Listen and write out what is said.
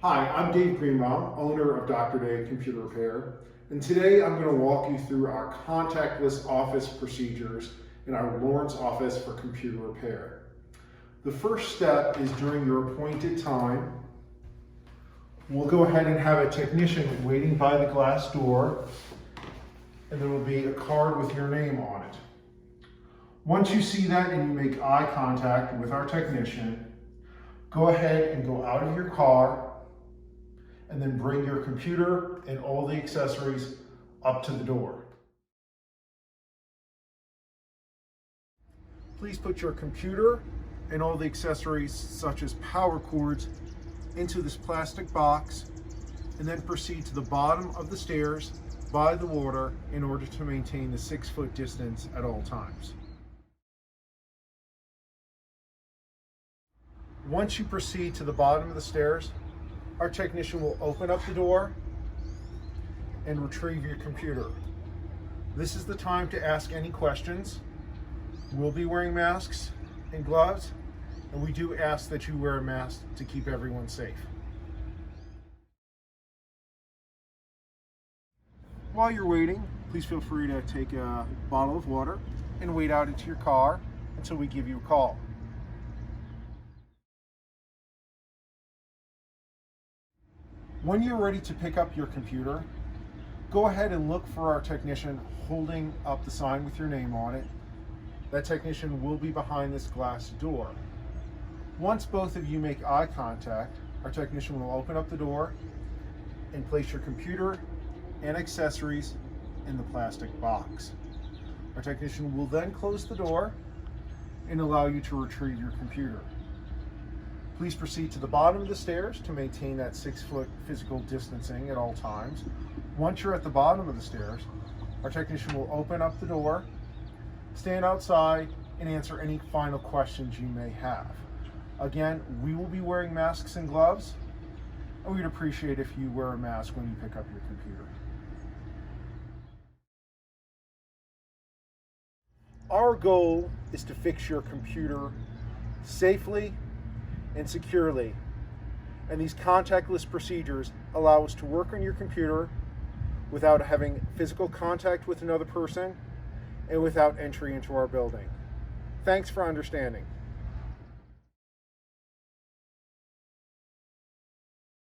Hi, I'm Dave Greenbaum, owner of DoctorDave Computer Repair, and today I'm going to walk you through our contactless office procedures in our Lawrence office for computer repair. The first step is during your appointed time, we'll go ahead and have a technician waiting by the glass door, and there will be a card with your name on it. Once you see that and you make eye contact with our technician, go ahead and go out of your car and then bring your computer and all the accessories up to the door. Please put your computer and all the accessories such as power cords into this plastic box and then proceed to the bottom of the stairs by the water in order to maintain the 6-foot distance at all times. Once you proceed to the bottom of the stairs, our technician will open up the door and retrieve your computer. This is the time to ask any questions. We'll be wearing masks and gloves, and we do ask that you wear a mask to keep everyone safe. While you're waiting, please feel free to take a bottle of water and wait out into your car until we give you a call. When you're ready to pick up your computer, go ahead and look for our technician holding up the sign with your name on it. That technician will be behind this glass door. Once both of you make eye contact, our technician will open up the door and place your computer and accessories in the plastic box. Our technician will then close the door and allow you to retrieve your computer. Please proceed to the bottom of the stairs to maintain that 6-foot physical distancing at all times. Once you're at the bottom of the stairs, our technician will open up the door, stand outside, and answer any final questions you may have. Again, we will be wearing masks and gloves, and we'd appreciate if you wear a mask when you pick up your computer. Our goal is to fix your computer safely and securely, and these contactless procedures allow us to work on your computer without having physical contact with another person and without entry into our building. Thanks for understanding.